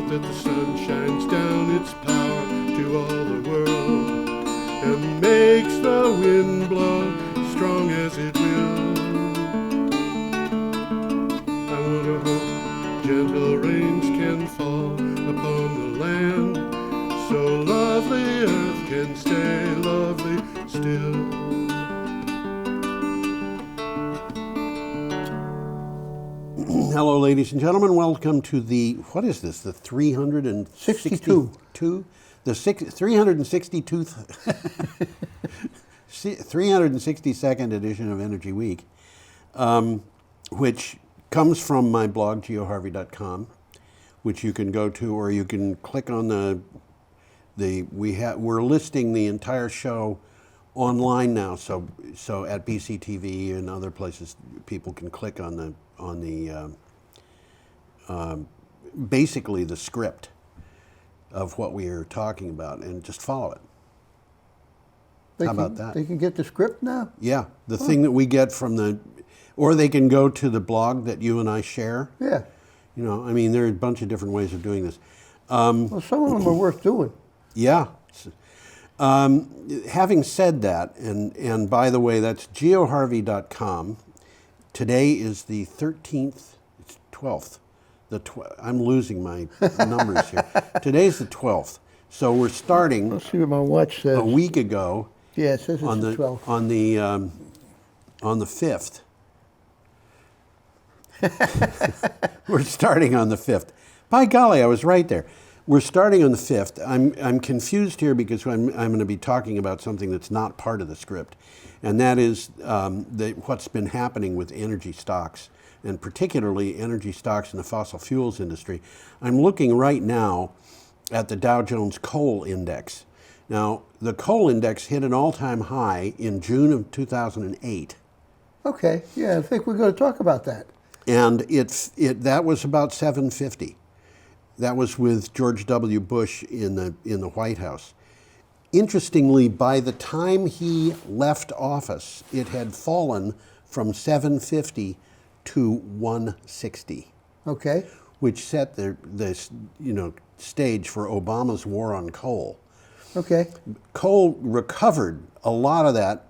that the sun shines down its power to all the world and makes the wind blow strong as it will. I wonder how gentle rains can fall upon the land, so lovely earth can stay lovely still. Hello, ladies and gentlemen. Welcome to the, what is this, the 362? The 362nd edition of Energy Week, which comes from my blog, geoharvey.com, which you can go to, or you can click on we're listing the entire show online now, so at BCTV and other places, people can click on the basically the script of what we are talking about and just follow it. How about that? They can get the script now? Yeah, the thing that we get from or they can go to the blog that you and I share. Yeah. You know, I mean, there are a bunch of different ways of doing this. Well, some of them are worth doing. Yeah. Having said that, and by the way, that's geoharvey.com. Today is the 13th, it's 12th. I'm losing my numbers here. Today's the 12th. So we're starting. Let's see what my watch says. A week ago. Yeah, it says it's the 12th. On the 5th. We're starting on the 5th. By golly, I was right there. We're starting on the 5th. I'm confused here because I'm going to be talking about something that's not part of the script, and that is what's been happening with energy stocks, and particularly energy stocks in the fossil fuels industry. I'm looking right now at the Dow Jones Coal Index. Now, the coal index hit an all-time high in June of 2008. Okay, yeah, I think we're going to talk about that. And that was about 750. That was with George W. Bush in the White House. Interestingly, by the time he left office, it had fallen from 750 to 160. Okay. Which set the stage for Obama's war on coal. Okay. Coal recovered a lot of that,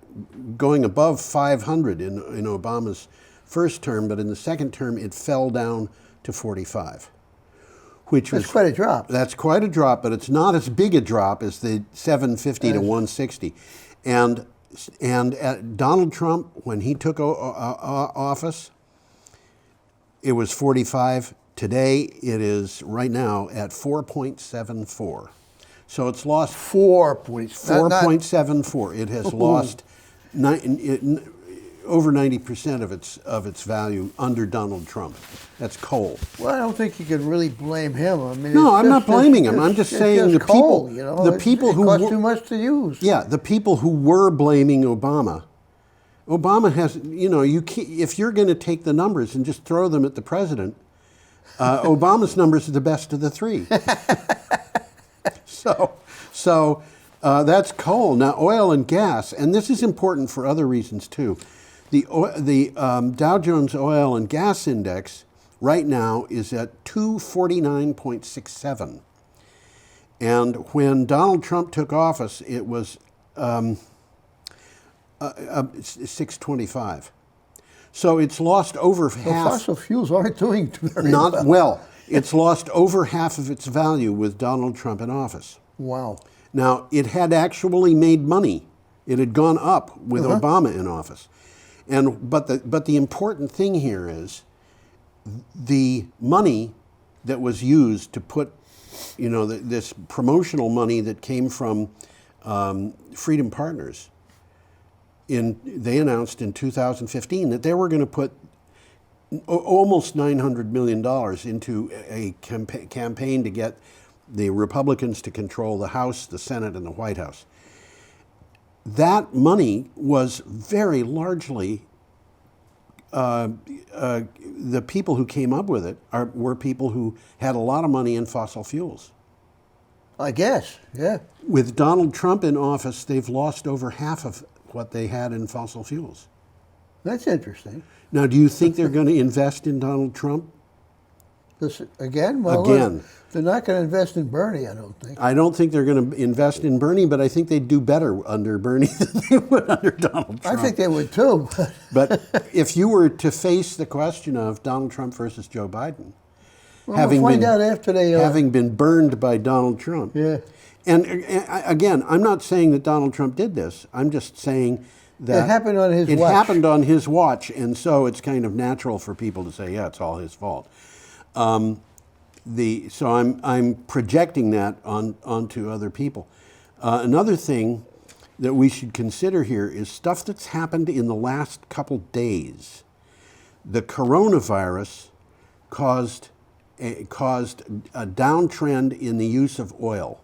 going above 500 in Obama's first term, but in the second term it fell down to 45. That's quite a drop. That's quite a drop, but it's not as big a drop as the 750 to 160. And Donald Trump, when he took office, it was 45. Today, it is right now at 4.74. So it's lost 4.74. It has lost over 90% of its value under Donald Trump. That's coal. Well, I don't think you can really blame him. I mean, no, I'm not blaming him. I'm just saying it costs too much to use. Yeah, the people who were blaming Obama has, if you're going to take the numbers and just throw them at the president, Obama's numbers are the best of the three. So that's coal. Now, oil and gas, and this is important for other reasons too. The Dow Jones Oil and Gas Index right now is at 249.67. And when Donald Trump took office, it was 625. So it's lost over half. Fossil fuels aren't doing very well. Well, it's lost over half of its value with Donald Trump in office. Wow. Now, it had actually made money. It had gone up with Obama in office. But the important thing here is the money that was used to put, this promotional money that came from Freedom Partners. They announced in 2015 that they were going to put almost $900 million into a campaign to get the Republicans to control the House, the Senate, and the White House. That money was very largely, the people who came up with it were people who had a lot of money in fossil fuels. I guess, yeah. With Donald Trump in office, they've lost over half of what they had in fossil fuels. That's interesting. Now, do you think they're going to invest in Donald Trump? This again? Well, Again. They're not going to invest in Bernie, I don't think. I don't think they're going to invest in Bernie, but I think they'd do better under Bernie than they would under Donald Trump. I think they would too. But if you were to face the question of Donald Trump versus Joe Biden, Well, we'll find out after they... having been burned by Donald Trump. Yeah. And again, I'm not saying that Donald Trump did this. I'm just saying that it happened on his watch. It happened on his watch, and so it's kind of natural for people to say, yeah, it's all his fault. So I'm projecting that onto other people. Another thing that we should consider here is stuff that's happened in the last couple days. The coronavirus caused a downtrend in the use of oil.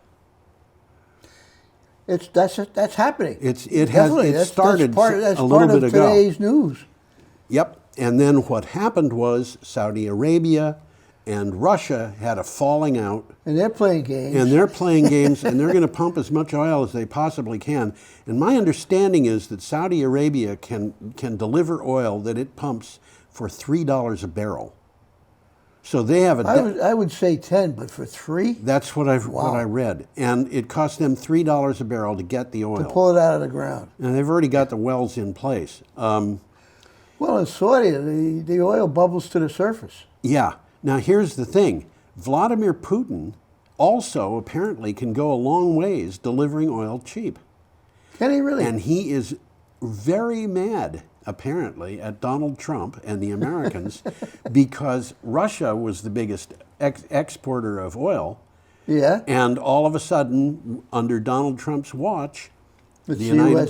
That's happening. It started that's a little bit ago. Today's news. Yep. And then what happened was Saudi Arabia and Russia had a falling out. And they're playing games. And they're playing games, and they're going to pump as much oil as they possibly can. And my understanding is that Saudi Arabia can deliver oil that it pumps for $3 a barrel. So they have I would say 10, but for 3? That's what I read. And it cost them $3 a barrel to get the oil. To pull it out of the ground. And they've already got the wells in place. Well, in Saudi, the oil bubbles to the surface. Yeah. Now, here's the thing. Vladimir Putin also apparently can go a long ways delivering oil cheap. Can he really? And he is very mad, apparently, at Donald Trump and the Americans because Russia was the biggest exporter of oil. Yeah. And all of a sudden, under Donald Trump's watch, the United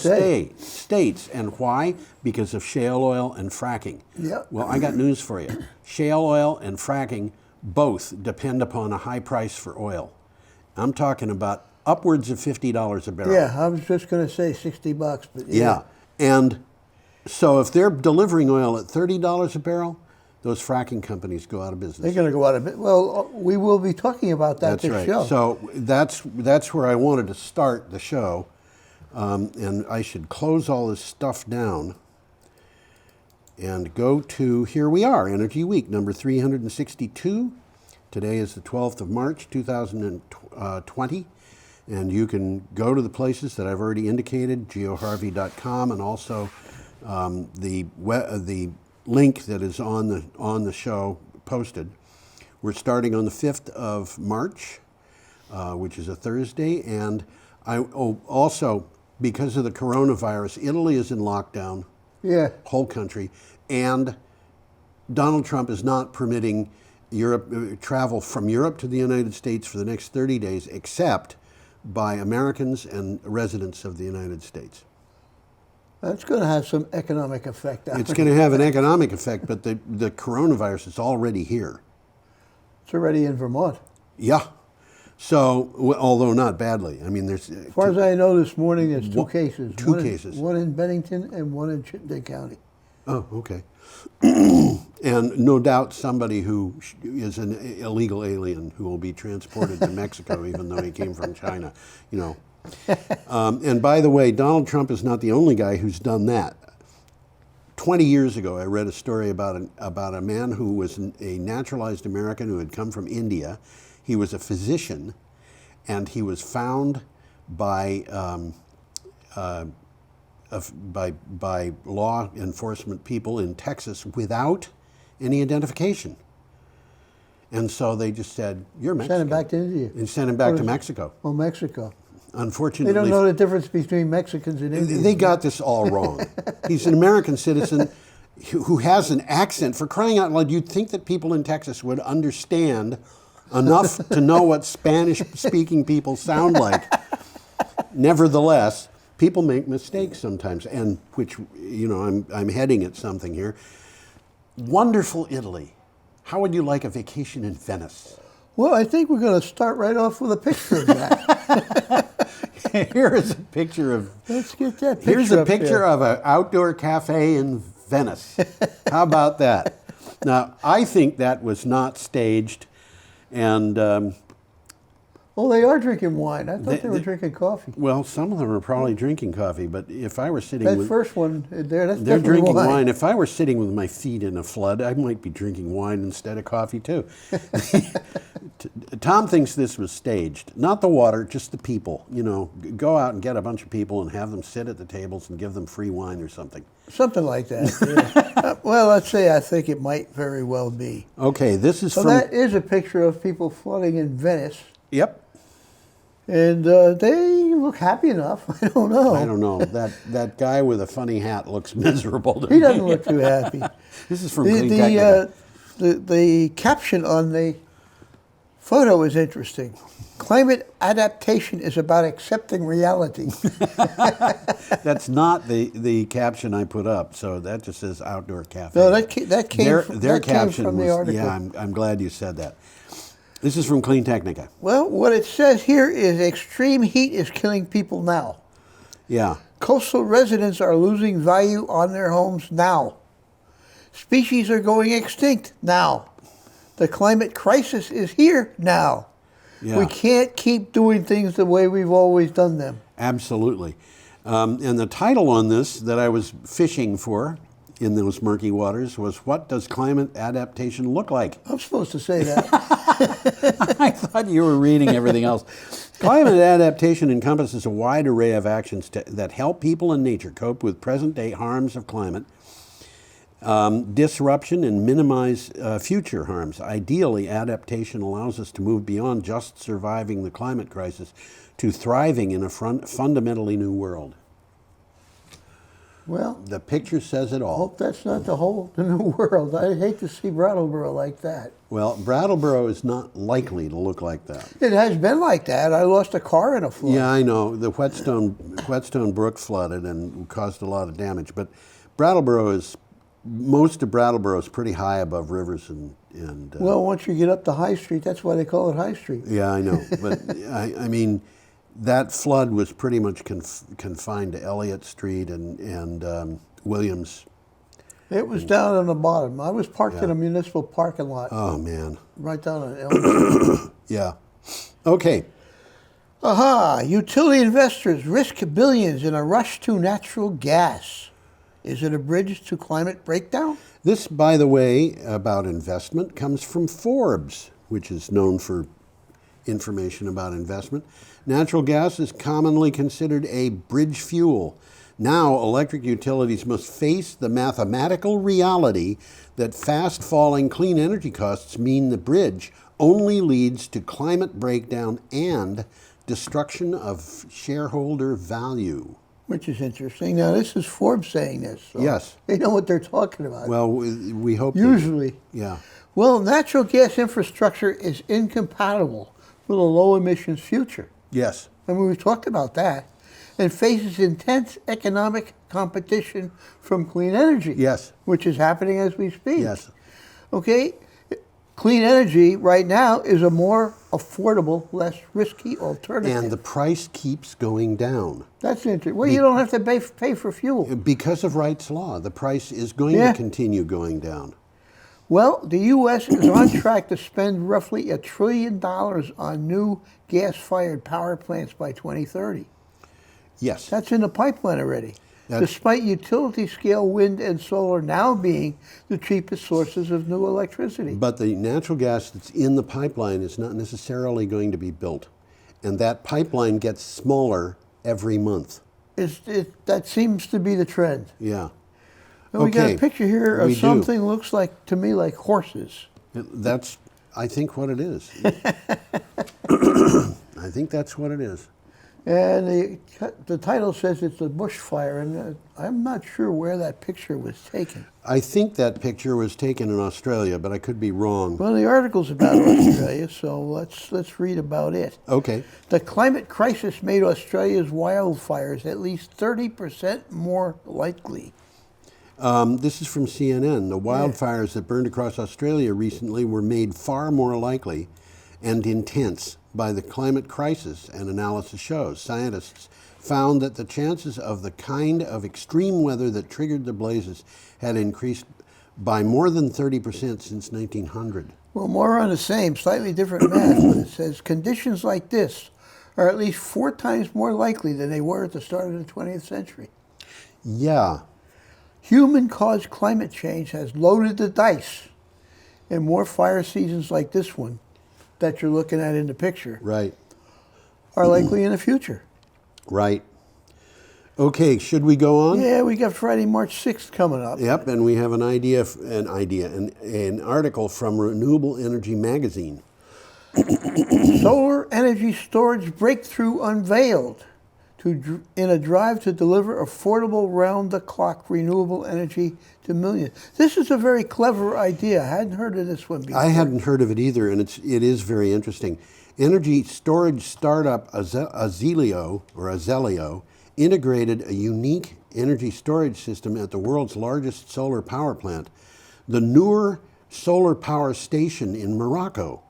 States. And why? Because of shale oil and fracking. Yeah. Well, I got news for you. Shale oil and fracking both depend upon a high price for oil. I'm talking about upwards of $50 a barrel. Yeah, I was just going to say $60, but yeah. And so if they're delivering oil at $30 a barrel, those fracking companies go out of business. They're going to go out of business. Well, we will be talking about that this show. So that's where I wanted to start the show. And I should close all this stuff down and go to, here we are, Energy Week, number 362. Today is the 12th of March, 2020. And you can go to the places that I've already indicated, geoharvey.com, and also the link that is on the show posted. We're starting on the 5th of March, which is a Thursday. And also, because of the coronavirus, Italy is in lockdown. Yeah. Whole country. And Donald Trump is not permitting travel from Europe to the United States for the next 30 days, except by Americans and residents of the United States. That's going to have some economic effect. It's going to have an economic effect, but the coronavirus is already here. It's already in Vermont. Yeah. So, although not badly. I mean, there's... As far as I know, this morning there's two cases. Two cases. One in Bennington and one in Chittenden County. Oh, okay. And no doubt somebody who is an illegal alien who will be transported to Mexico, even though he came from China, you know. And by the way, Donald Trump is not the only guy who's done that. 20 years ago, I read a story about a man who was a naturalized American who had come from India. He was a physician, and he was found by law enforcement people in Texas without any identification. And so they just said, "You're Mexican." Send him back to India. And sent him back to Mexico. Oh, Mexico. Unfortunately, they don't know the difference between Mexicans and Indians. They got this all wrong. He's an American citizen who has an accent. For crying out loud, you'd think that people in Texas would understand enough to know what Spanish-speaking people sound like. Nevertheless, people make mistakes sometimes, and which, you know, I'm heading at something here. Wonderful Italy. How would you like a vacation in Venice? Well, I think we're going to start right off with a picture of that. Here is a picture of... Let's get that picture. Here's a picture of an outdoor cafe in Venice. How about that? Now, I think that was not staged, and Oh, they are drinking wine. I thought they were They- drinking coffee. Well, some of them are probably drinking coffee, but if I were sitting That with... first one there, that's They're definitely drinking wine. wine. If I were sitting with my feet in a flood, I might be drinking wine instead of coffee too. Tom thinks this was staged. Not the water, just the people. You know, go out and get a bunch of people and have them sit at the tables and give them free wine or something. Something like that. Yeah. Well, let's say I think it might very well be. Okay, this is So from... that is a picture of people flooding in Venice. Yep. And they look happy enough. I don't know. I don't know. That guy with a funny hat looks miserable to He me. doesn't look too happy. This is from The, Clean the, Technica. the caption on the photo is interesting. Climate adaptation is about accepting reality. That's not the caption I put up, so that just says outdoor cafe. No, that came from, their that came caption from was, the article. yeah, I'm glad you said that. This is from Clean Technica. Well, what it says here is extreme heat is killing people now. Yeah. Coastal residents are losing value on their homes now. Species are going extinct now. The climate crisis is here now. Yeah. We can't keep doing things the way we've always done them. Absolutely. And the title on this that I was fishing for in those murky waters was, "What does climate adaptation look like?" I'm supposed to say that. I thought you were reading everything else. Climate adaptation encompasses a wide array of actions that help people and nature cope with present-day harms of climate disruption and minimize future harms. Ideally, adaptation allows us to move beyond just surviving the climate crisis to thriving in a fundamentally new world. Well, The picture says it I all. hope that's not the new world. I hate to see Brattleboro like that. Well, Brattleboro is not likely to look like that. It has been like that. I lost a car in a flood. Yeah, I know. The Whetstone Brook flooded and caused a lot of damage. But most of Brattleboro is pretty high above rivers and Well, once you get up to High Street, that's why they call it High Street. yeah, I know. But I mean, that flood was pretty much confined to Elliott Street and Williams. It was down on the bottom. I was parked in Yeah. a municipal parking lot Oh man. right down on Elm. Yeah. Okay. Aha! Utility investors risk billions in a rush to natural gas. Is it a bridge to climate breakdown? This, by the way, about investment comes from Forbes, which is known for information about investment. Natural gas is commonly considered a bridge fuel. Now, electric utilities must face the mathematical reality that fast falling clean energy costs mean the bridge only leads to climate breakdown and destruction of shareholder value. Which is interesting. Now, this is Forbes saying this. So Yes. they know what they're talking about. Well, we hope. Usually. Yeah. Well, natural gas infrastructure is incompatible with a low emissions future. Yes. I mean, we've talked about that. And faces intense economic competition from clean energy. Yes. Which is happening as we speak. Yes. Okay? Clean energy right now is a more affordable, less risky alternative. And the price keeps going down. That's interesting. Well, you don't have to pay for fuel. Because of Wright's Law, the price is going Yeah. to continue going down. Well, the U.S. is on track to spend roughly $1 trillion on new gas-fired power plants by 2030. Yes. That's in the pipeline already. That's- Despite utility-scale wind and solar now being the cheapest sources of new electricity. But the natural gas that's in the pipeline is not necessarily going to be built. And that pipeline gets smaller every month. That seems to be the trend. Yeah. And we got Okay, a picture here we of do. something looks like, to me, like horses. That's, I think, what it is. I think that's what it is. And the title says it's a bushfire, and I'm not sure where that picture was taken. I think that picture was taken in Australia, but I could be wrong. Well, the article's about Australia, so let's read about it. Okay. The climate crisis made Australia's wildfires at least 30% more likely. This is from CNN. The wildfires that burned across Australia recently were made far more likely and intense by the climate crisis, an analysis shows. Scientists found that the chances of the kind of extreme weather that triggered the blazes had increased by more than 30% since 1900. Well, more on the same, slightly different math, but it says conditions like this are at least 4 times more likely than they were at the start of the 20th century. Yeah. Human-caused climate change has loaded the dice, and more fire seasons like this one that you're looking at in the picture Right. are likely in the future. Right. Okay, should we go on? Yeah, we got Friday, March 6th coming up. Yep, and we have an article from Renewable Energy Magazine. Solar energy storage breakthrough unveiled in a drive to deliver affordable round-the-clock renewable energy to millions. This is a very clever idea. I hadn't heard of this one before. I hadn't heard of it either, and it is very interesting. Energy storage startup Azelio integrated a unique energy storage system at the world's largest solar power plant, the Noor Solar Power Station in Morocco.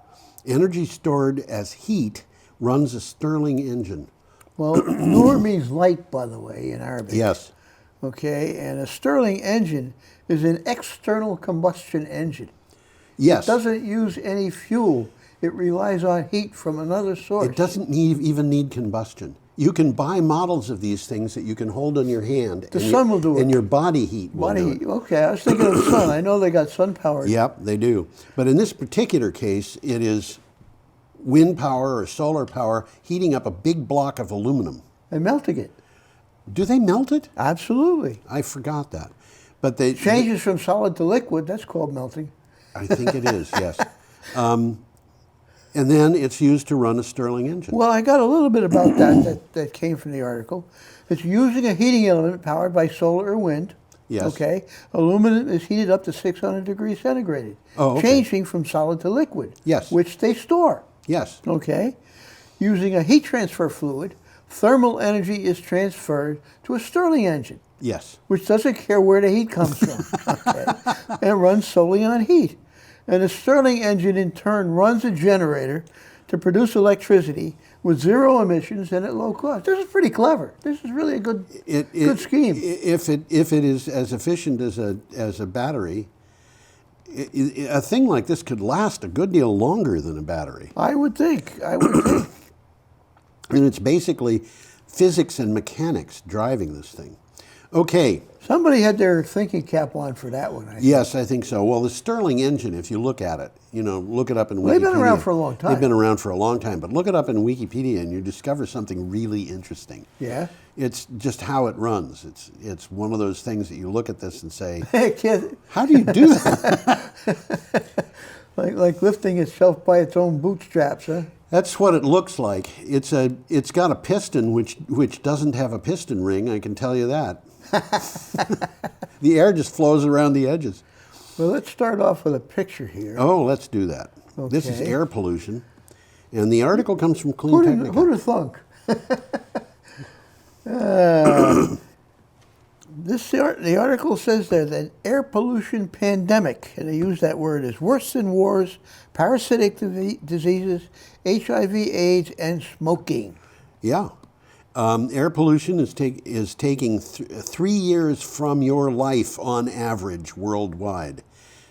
Energy stored as heat runs a Stirling engine. Well, Noor means light, by the way, in Arabic. Yes. Okay, and a Stirling engine is an external combustion engine. Yes. It doesn't use any fuel. It relies on heat from another source. It doesn't even need combustion. You can buy models of these things that you can hold on your hand. The sun will do it. And your body heat will do it. Okay, I was thinking of the sun. I know they got sun power. Yep, they do. But in this particular case, it is wind power or solar power heating up a big block of aluminum. And melting it. Do they melt it? Absolutely. I forgot that. But they Changes from solid to liquid, that's called melting. I think it is, yes. And then it's used to run a Stirling engine. Well, I got a little bit about that came from the article. It's using a heating element powered by solar or wind. Yes. Okay. Aluminum is heated up to 600 degrees centigrade, Oh, okay. changing from solid to liquid. Yes. Which they store. Yes. Okay. Using a heat transfer fluid, thermal energy is transferred to a Stirling engine, Yes. which doesn't care where the heat comes from, okay, and runs solely on heat. And the Stirling engine, in turn, runs a generator to produce electricity with 0 emissions and at low cost. This is pretty clever. This is really a good scheme. If it is as efficient as a battery, a thing like this could last a good deal longer than a battery. I would think. And it's basically physics and mechanics driving this thing. Okay. Somebody had their thinking cap on for that one. Yes, I think so. Well, the Stirling engine, if you look at it, look it up in Wikipedia. They've been around for a long time. They've been around for a long time, but look it up in Wikipedia and you discover something really interesting. Yeah? It's just how it runs. It's one of those things that you look at this and say, Hey, kid. how do you do that? like lifting itself by its own bootstraps, huh? That's what it looks like. It's got a piston which doesn't have a piston ring, I can tell you that. The air just flows around the edges. Well, let's start off with a picture here. Oh, let's do that. Okay. This is air pollution. And the article comes from Clean Technica. Who'd have thunk? The article says there that air pollution pandemic, and they use that word, is worse than wars, parasitic diseases, HIV, AIDS, and smoking. Yeah. Air pollution is taking 3 years from your life on average worldwide.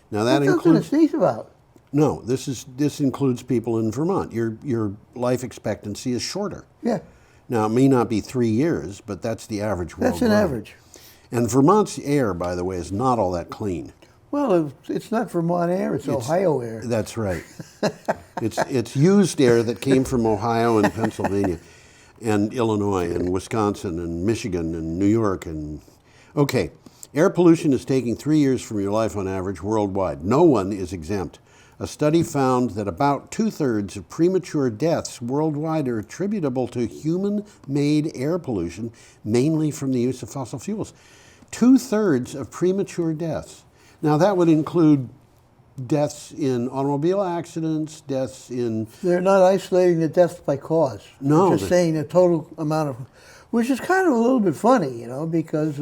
Now that includes. What's to sneeze about? No, this includes people in Vermont. Your life expectancy is shorter. Yeah. Now it may not be 3 years, but that's the average worldwide. That's an average. And Vermont's air, by the way, is not all that clean. Well, it's not Vermont air; it's Ohio air. That's right. It's used air that came from Ohio and Pennsylvania, and Illinois and Wisconsin and Michigan and New York okay. Air pollution is taking 3 years from your life on average worldwide. No one is exempt. A study found that about 2/3 of premature deaths worldwide are attributable to human-made air pollution, mainly from the use of fossil fuels. 2/3 of premature deaths. Now that would include deaths in automobile accidents, deaths in... They're not isolating the deaths by cause. No. They're just saying the total amount of... Which is kind of a little bit funny, because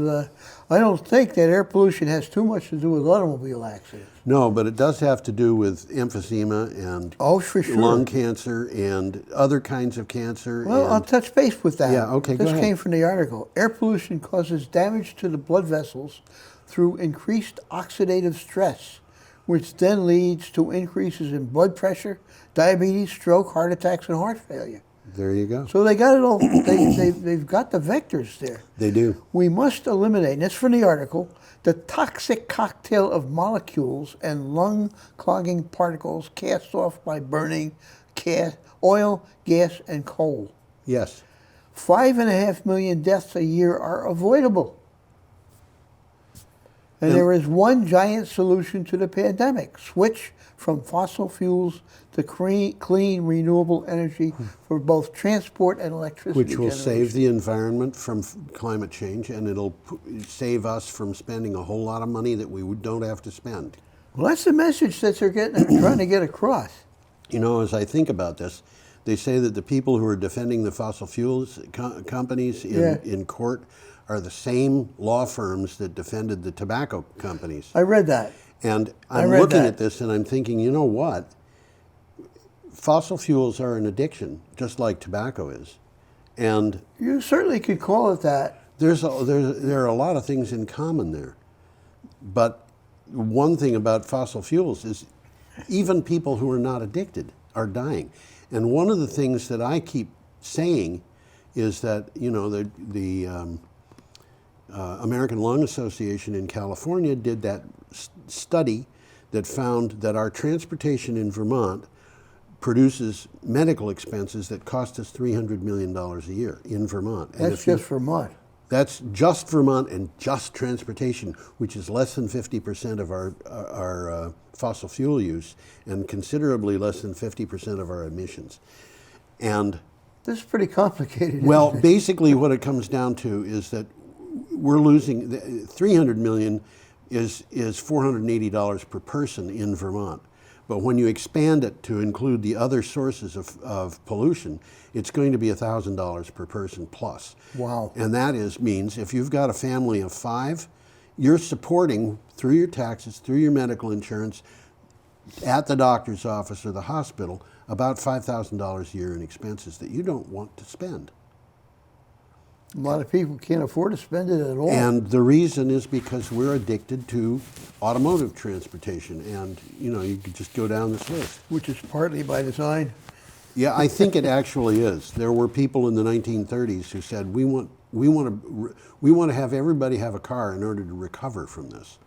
I don't think that air pollution has too much to do with automobile accidents. No, but it does have to do with emphysema and for sure. lung cancer and other kinds of cancer. Well, I'll touch base with that. Yeah, okay, go This ahead. came from the article. Air pollution causes damage to the blood vessels through increased oxidative stress, which then leads to increases in blood pressure, diabetes, stroke, heart attacks, and heart failure. There you go. So they got it all. They've got the vectors there. They do. We must eliminate, and that's from the article, the toxic cocktail of molecules and lung-clogging particles cast off by burning oil, gas, and coal. Yes. 5.5 million deaths a year are avoidable. And there is one giant solution to the pandemic: switch from fossil fuels to clean, renewable energy for both transport and electricity Which will generation. save the environment from climate change, and it'll save us from spending a whole lot of money that we don't have to spend. Well, that's the message that they're trying to get across. You know, as I think about this, they say that the people who are defending the fossil fuels companies in court are the same law firms that defended the tobacco companies. I read that. And I'm looking at this and I'm thinking, you know what? Fossil fuels are an addiction, just like tobacco is. And You certainly could call it that. there are a lot of things in common there. But one thing about fossil fuels is even people who are not addicted are dying. And one of the things that I keep saying is that, you know, the American Lung Association in California did that study that found that our transportation in Vermont produces medical expenses that cost us $300 million a year in Vermont. And That's just Vermont. that's just Vermont and just transportation, which is less than 50% of our fossil fuel use and considerably less than 50% of our emissions. And This is pretty complicated. well, isn't it? basically what it comes down to is that we're losing, $300 million is $480 per person in Vermont. But when you expand it to include the other sources of pollution, it's going to be $1,000 per person plus. Wow. And that means if you've got a family of 5, you're supporting, through your taxes, through your medical insurance, at the doctor's office or the hospital, about $5,000 a year in expenses that you don't want to spend. A lot of people can't afford to spend it at all. And the reason is because we're addicted to automotive transportation. And, you know, you could just go down this list. Which is partly by design. Yeah, I think it actually is. There were people in the 1930s who said, we want to have everybody have a car in order to recover from this.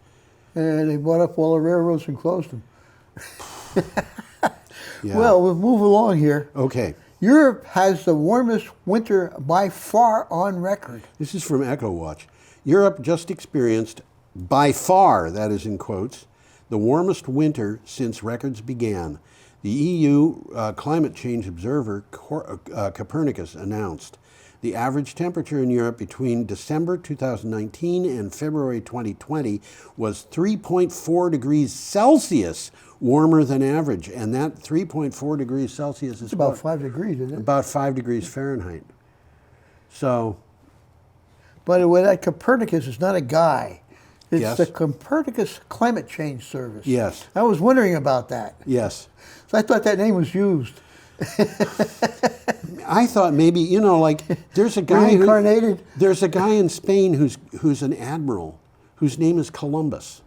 And they bought up all the railroads and closed them. Yeah. Well, we'll move along here. Okay. Europe has the warmest winter by far on record. This is from EcoWatch. Europe just experienced, by far, that is in quotes, the warmest winter since records began. The EU climate change observer Copernicus announced the average temperature in Europe between December 2019 and February 2020 was 3.4 degrees Celsius warmer than average. And that 3.4 degrees Celsius is It's about what? 5 degrees, isn't it? About 5 degrees Fahrenheit. So, By the way, that Copernicus is not a guy. It's Yes. the Copernicus Climate Change Service. yes, I was wondering about that. yes. So I thought that name was used. I thought maybe, you know, like there's a guy Reincarnated? there's a guy in Spain who's an admiral whose name is Columbus.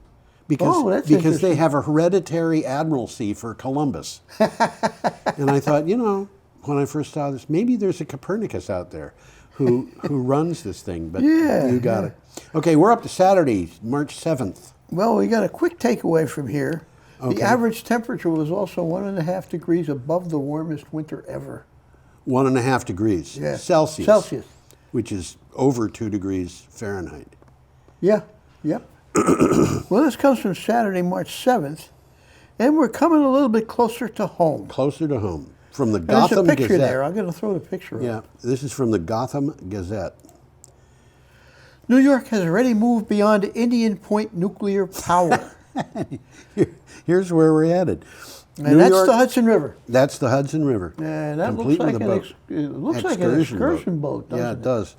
Because they interesting. have a hereditary admiralty for Columbus. And I thought, you know, when I first saw this, maybe there's a Copernicus out there who runs this thing, but Yeah, you got it. Okay, we're up to Saturday, March 7th. Well, we got a quick takeaway from here. Okay. The average temperature was also 1.5 degrees above the warmest winter ever. 1.5 degrees Yeah. Celsius. Celsius. Which is over 2 degrees Fahrenheit. Yeah, yep. Well, this comes from Saturday, March 7th, and we're coming a little bit closer to home. Closer to home. From the And there's a Gotham picture Gazette. there. I'm going to throw the picture up. Yeah, this is from the Gotham Gazette. New York has already moved beyond Indian Point nuclear power. Here's where we're headed. And that's the Hudson River. That's the Hudson River. And that complete looks with like a an boat. it looks like an excursion boat, doesn't Yeah, it? it does.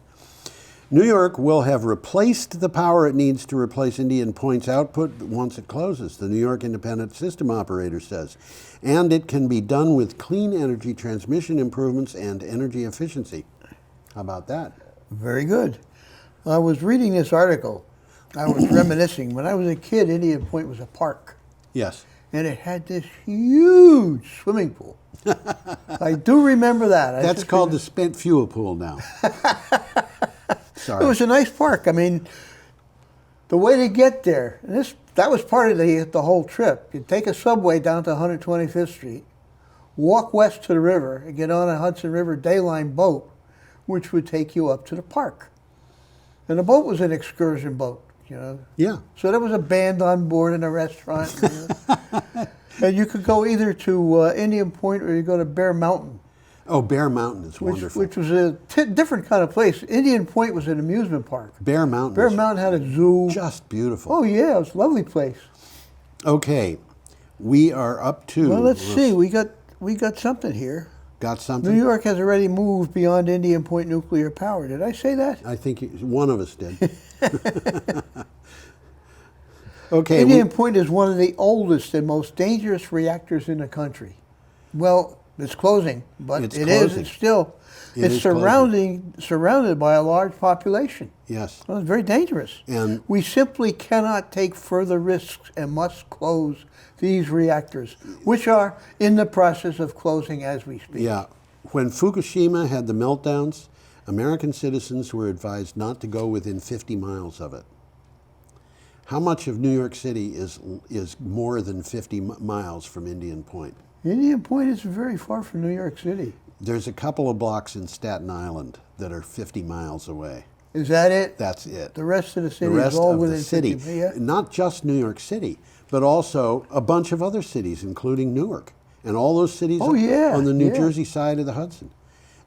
New York will have replaced the power it needs to replace Indian Point's output once it closes, the New York Independent System Operator says. And it can be done with clean energy transmission improvements and energy efficiency. How about that? Very good. I was reading this article. I was reminiscing. When I was a kid, Indian Point was a park. Yes. And it had this huge swimming pool. I do remember that. That's called the spent fuel pool now. Sorry. It was a nice park. I mean, the way to get there, and that was part of the whole trip. You'd take a subway down to 125th Street, walk west to the river, and get on a Hudson River Dayline boat, which would take you up to the park. And the boat was an excursion boat, you know. Yeah. So there was a band on board and a restaurant. And you could go either to Indian Point or you go to Bear Mountain. Oh, Bear Mountain is wonderful. Which was a different kind of place. Indian Point was an amusement park. Bear Mountain. Bear Mountain had a zoo. Just beautiful. Oh yeah, it was a lovely place. Okay, we are up to. Well, let's see. We got something here. Got something? New York has already moved beyond Indian Point nuclear power. Did I say that? I think one of us did. Okay. Indian Point is one of the oldest and most dangerous reactors in the country. Well, it's closing, but It's it closing. is. It's still. It It's is surrounded by a large population. Yes. Well, it's very dangerous. And We simply cannot take further risks and must close these reactors, which are in the process of closing as we speak. yeah, when Fukushima had the meltdowns, American citizens were advised not to go within 50 miles of it. How much of New York City is more than 50 miles from Indian Point? Indian Point is very far from New York City. There's a couple of blocks in Staten Island that are 50 miles away. Is that it? That's it. The rest of the The city rest is all of within the city, 50. Yeah. not just New York City, but also a bunch of other cities, including Newark, and all those cities Oh, yeah, on the New yeah. Jersey side of the Hudson.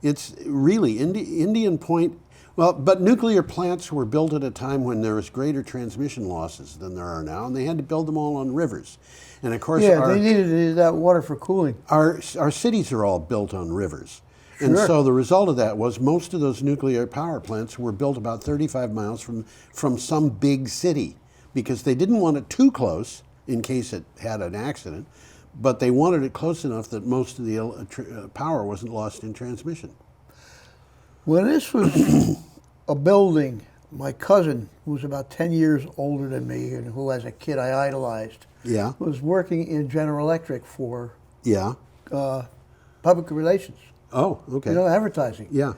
It's really Indian Point. Well, but nuclear plants were built at a time when there was greater transmission losses than there are now, and they had to build them all on rivers. And of course, Yeah, they needed that water for cooling. our cities are all built on rivers. And Sure. so the result of that was most of those nuclear power plants were built about 35 miles from some big city because they didn't want it too close in case it had an accident, but they wanted it close enough that most of the power wasn't lost in transmission. When this was a building, my cousin, who was about 10 years older than me and who as a kid I idolized, Yeah, was working in General Electric for yeah. public relations, Oh, okay. you know, advertising. Yeah,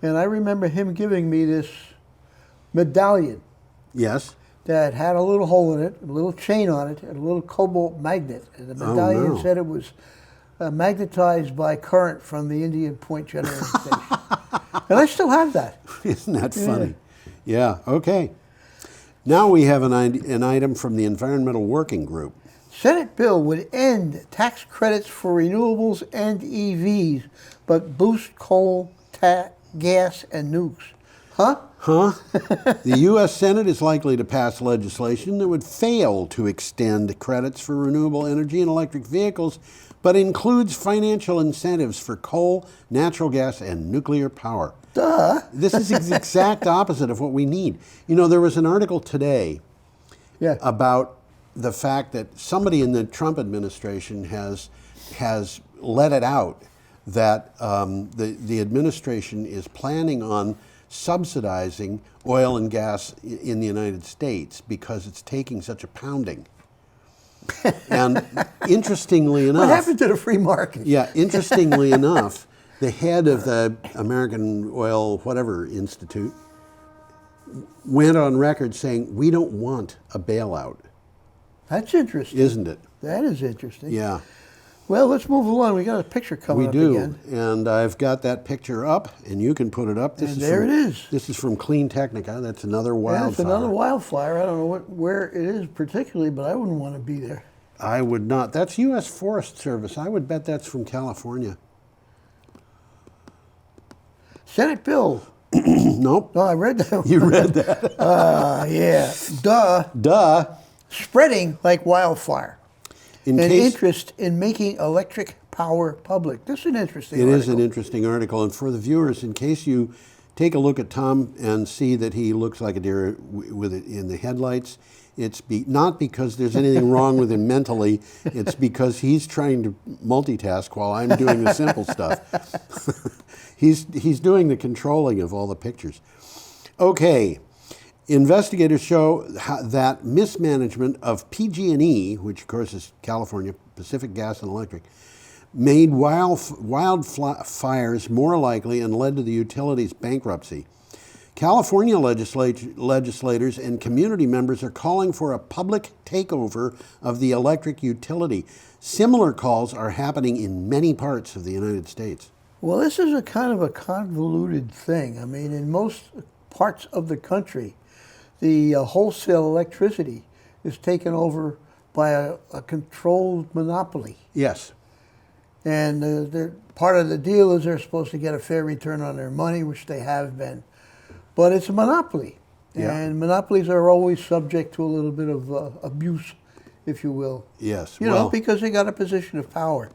And I remember him giving me this medallion yes. that had a little hole in it, a little chain on it, and a little cobalt magnet. And the medallion no. said it was magnetized by current from the Indian Point generating station. And I still have that. Isn't that funny? Yeah, okay. Now we have an item from the Environmental Working Group. Senate bill would end tax credits for renewables and EVs, but boost coal, gas, and nukes. Huh? Huh? The U.S. Senate is likely to pass legislation that would fail to extend credits for renewable energy and electric vehicles, but includes financial incentives for coal, natural gas, and nuclear power. Duh. This is the exact opposite of what we need. You know, there was an article today Yeah. about the fact that somebody in the Trump administration has let it out that the administration is planning on subsidizing oil and gas in the United States because it's taking such a pounding. And interestingly enough, What happened to the free market? yeah, interestingly enough, the head of the American Oil Whatever Institute went on record saying, we don't want a bailout. That's interesting. Isn't it? That is interesting. Yeah, Well, let's move along. We got a picture coming we up do. again. And I've got that picture up, and you can put it up. And there it is. This is from Clean Technica. That's another wildfire. Yeah, it's another wildfire. I don't know where it is particularly, but I wouldn't want to be there. I would not. That's U.S. Forest Service. I would bet that's from California. Senate bill. Nope. No, I read that. You read that. Yeah. Duh. Duh. Spreading like wildfire. In An case interest in making electric power public. This is an interesting It article. is an interesting article, and for the viewers, in case you take a look at Tom and see that he looks like a deer with it in the headlights, it's not because there's anything wrong with him mentally. It's because he's trying to multitask while I'm doing the simple stuff. he's doing the controlling of all the pictures. Okay, Investigators show that mismanagement of PG&E, which of course is California Pacific Gas and Electric, made wildfires more likely and led to the utility's bankruptcy. California legislators and community members are calling for a public takeover of the electric utility. Similar calls are happening in many parts of the United States. Well, this is a kind of a convoluted thing. I mean, in most parts of the country, the wholesale electricity is taken over by a controlled monopoly. Yes. And part of the deal is they're supposed to get a fair return on their money, which they have been. But it's a monopoly. Yeah. And monopolies are always subject to a little bit of abuse, if you will. Yes. You know, because they got a position of power.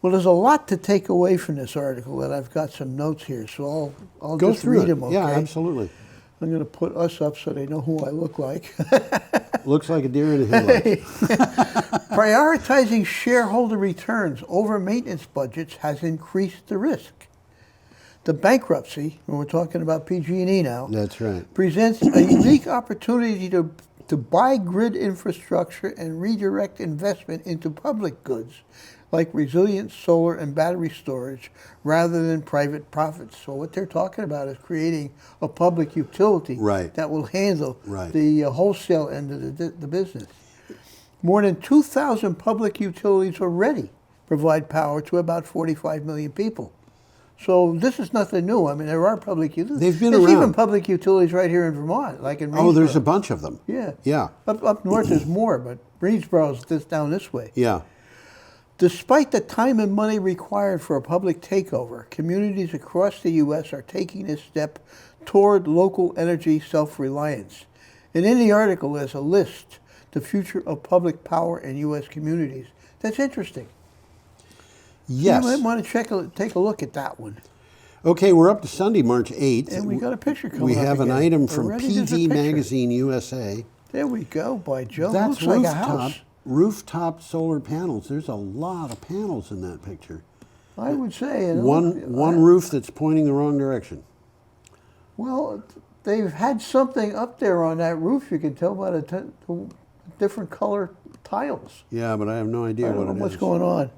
Well, there's a lot to take away from this article, and I've got some notes here, so I'll go just through read it. them, okay? Yeah, absolutely. I'm going to put us up so they know who I look like. Looks like a deer in the headlights. Prioritizing shareholder returns over maintenance budgets has increased the risk. The bankruptcy, when we're talking about PG&E now, That's right. presents a unique opportunity to buy grid infrastructure and redirect investment into public goods like resilient solar and battery storage rather than private profits. So what they're talking about is creating a public utility that will handle the wholesale end of the business. More than 2,000 public utilities already provide power to about 45 million people. So this is nothing new. I mean, there are public utilities. They've been There's around. even public utilities right here in Vermont, like in Reedsboro. Oh, there's a bunch of them. Yeah. Yeah. Up north there's more, but Reedsboro's down this way. Yeah. Despite the time and money required for a public takeover, communities across the U.S. are taking this step toward local energy self-reliance. And in the article, there's a list, the future of public power in U.S. communities. That's interesting. Yes. You might want to take a look at that one. Okay, we're up to Sunday, March 8th. And we got a picture coming up. We have an again. item from Already there's a PG picture. Magazine USA. There we go, by Joe. That's Looks like a house. rooftop solar panels. There's a lot of panels in that picture. I would say. One roof that's pointing the wrong direction. Well, they've had something up there on that roof. You can tell by the different color tiles. Yeah, but I have no idea I don't know what it what's is. going on.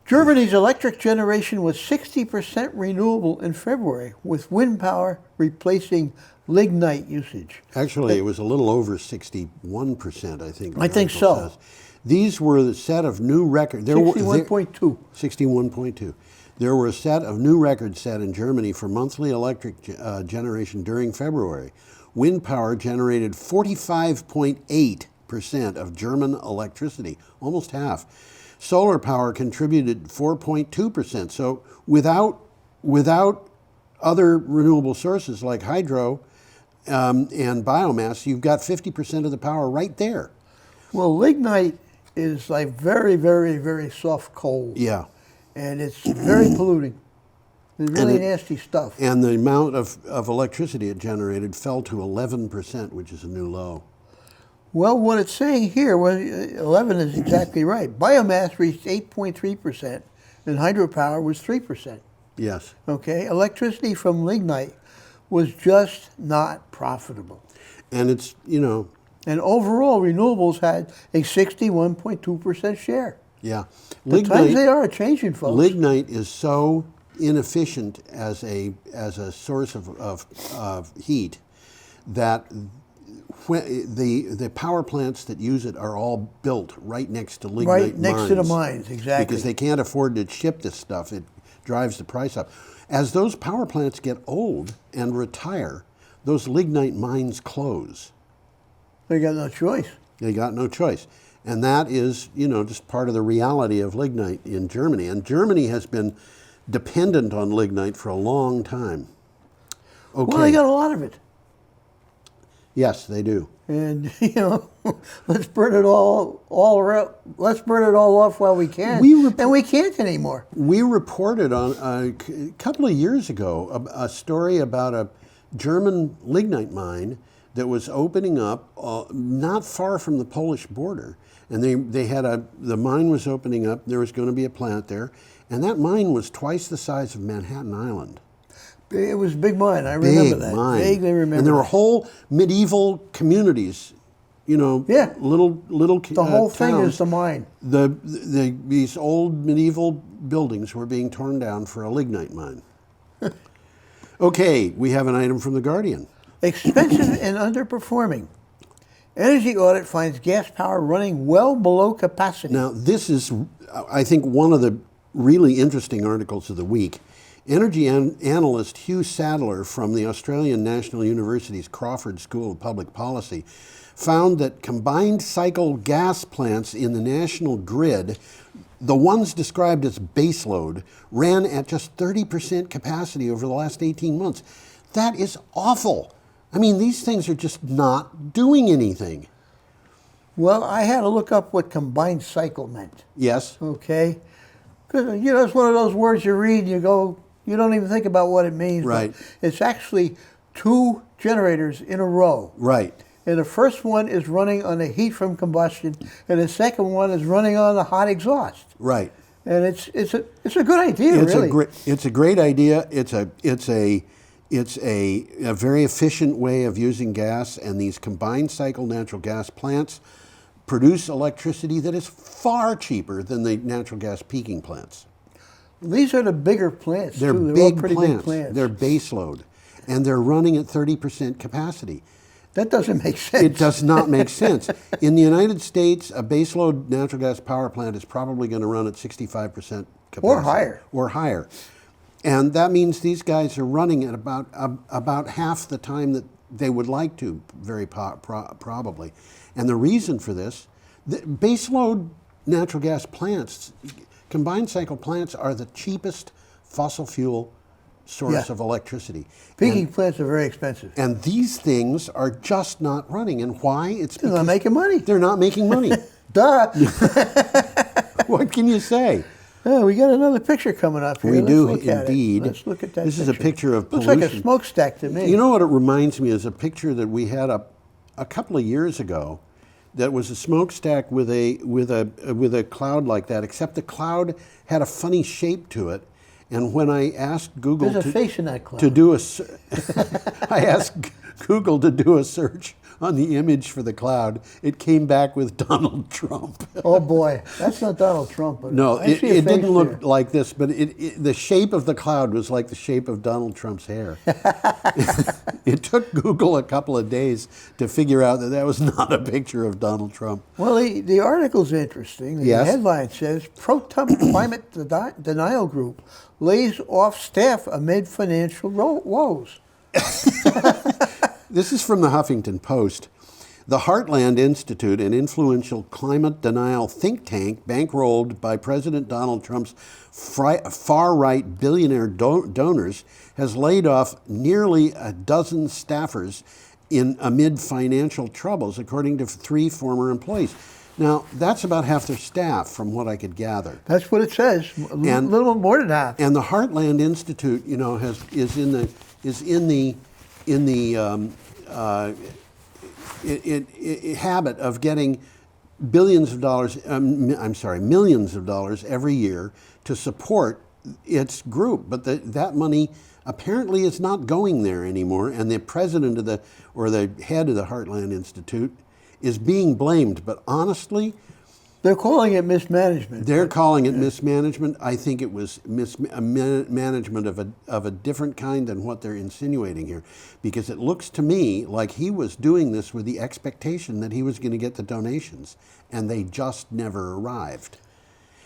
Germany's electric generation was 60% renewable in February, with wind power replacing lignite usage. Actually, it was a little over 61%, I think. I think so. Says. These were the set of new records. 61.2. 61.2. There were a set of new records set in Germany for monthly electric generation during February. Wind power generated 45.8% of German electricity, almost half. Solar power contributed 4.2%. So without other renewable sources like hydro and biomass, you've got 50% of the power right there. Well, lignite is like very, very, very soft coal. Yeah. And it's very polluting. It's really nasty stuff. And the amount of electricity it generated fell to 11%, which is a new low. Well, what it's saying here, 11 is exactly right. Biomass reached 8.3%, and hydropower was 3%. Yes. Okay, electricity from lignite was just not profitable. And it's, And overall, renewables had a 61.2% share. Yeah. The times they are changing, folks. Lignite is so inefficient as a source of heat that the power plants that use it are all built right next to lignite mines. Right next to the mines, exactly. Because they can't afford to ship this stuff. It drives the price up. As those power plants get old and retire, those lignite mines close. They got no choice. They got no choice. And that is, just part of the reality of lignite in Germany. And Germany has been dependent on lignite for a long time. Okay. Well, they got a lot of it. Yes, they do. And let's burn it all around. Let's burn it all off while we can. And we can't anymore. We reported on a couple of years ago a story about a German lignite mine that was opening up not far from the Polish border, and the mine was opening up. There was going to be a plant there, and that mine was twice the size of Manhattan Island. It was big mine. I remember Big that. mine. Vaguely remember. And there were that. whole medieval communities, Yeah. little The whole thing towns. is the mine. These old medieval buildings were being torn down for a lignite mine. Okay, we have an item from The Guardian. Expensive and underperforming. Energy audit finds gas power running well below capacity. Now, this is, I think, one of the really interesting articles of the week. Energy analyst Hugh Sadler from the Australian National University's Crawford School of Public Policy found that combined cycle gas plants in the national grid, the ones described as baseload, ran at just 30% capacity over the last 18 months. That is awful. I mean, these things are just not doing anything. Well, I had to look up what combined cycle meant. Yes. Okay? Because, it's one of those words you read and you go, you don't even think about what it means. Right. But it's actually two generators in a row. Right. And the first one is running on the heat from combustion, and the second one is running on the hot exhaust. Right. And it's a good idea, really. It's a great idea. It's a very efficient way of using gas, and these combined cycle natural gas plants produce electricity that is far cheaper than the natural gas peaking plants. These are the bigger plants. They're too. big all pretty plants. big plants. They're baseload, and they're running at 30% capacity. That doesn't make sense. It does not make sense. In the United States, a baseload natural gas power plant is probably going to run at 65% capacity. Or higher. Or higher. And that means these guys are running at about half the time that they would like to, probably. And the reason for this, the baseload natural gas plants, combined cycle plants, are the cheapest fossil fuel source of electricity. Peaking plants are very expensive. And these things are just not running. And why? It's They're not making money. They're not making money. Duh. What can you say? Oh, we got another picture coming up here. We Let's do look at it. indeed. Let's look at that This is a picture of Looks pollution. like a smokestack to me. You know what it reminds me is a picture that we had a couple of years ago that was a smokestack with a cloud like that, except the cloud had a funny shape to it. And when I asked Google There's a face in that cloud. to do I asked Google to do a search on the image for the cloud, it came back with Donald Trump. Oh boy, that's not Donald Trump. But No, I see a it didn't face look there. like this, but the shape of the cloud was like the shape of Donald Trump's hair. It took Google a couple of days to figure out that was not a picture of Donald Trump. Well, the article's interesting. The Yes. headline says, Pro-Trump climate denial group lays off staff amid financial woes. This is from the Huffington Post. The Heartland Institute, an influential climate denial think tank bankrolled by President Donald Trump's far-right billionaire donors, has laid off nearly a dozen staffers amid financial troubles, according to 3 former employees. Now, that's about half their staff, from what I could gather. That's what it says. A little more than that. And the Heartland Institute, is in the habit of getting millions of dollars every year to support its group, but that money apparently is not going there anymore. And the president the head of the Heartland Institute is being blamed. But honestly, They're calling it mismanagement. they're calling it mismanagement. I think it was mismanagement of a different kind than what they're insinuating here, because it looks to me like he was doing this with the expectation that he was going to get the donations, and they just never arrived.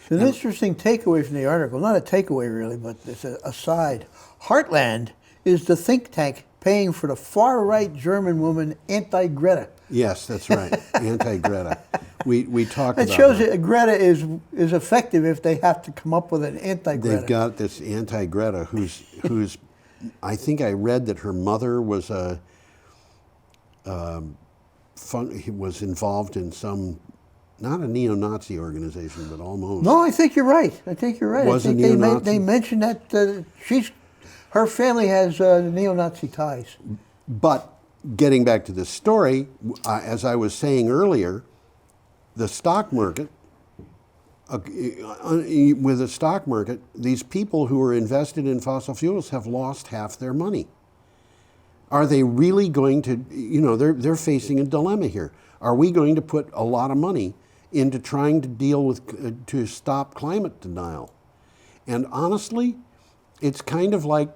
An interesting takeaway from the article, not a takeaway really, but it's an aside. Heartland is the think tank paying for the far-right German woman anti-Greta. Yes, that's right. Anti-Greta. We talked It about shows that. that Greta is effective if they have to come up with an anti-Greta. They've got this anti-Greta who's I think I read that her mother was was involved in some, not a neo-Nazi organization, but almost. No, I think you're right. I think you're right. Was I a think neo-Nazi? they mentioned that her family has neo-Nazi ties. But getting back to this story, as I was saying earlier, the stock market with the stock market, these people who are invested in fossil fuels have lost half their money. Are they really going to, they're facing a dilemma here. Are we going to put a lot of money into trying to deal with, to stop climate denial? And honestly, it's kind of like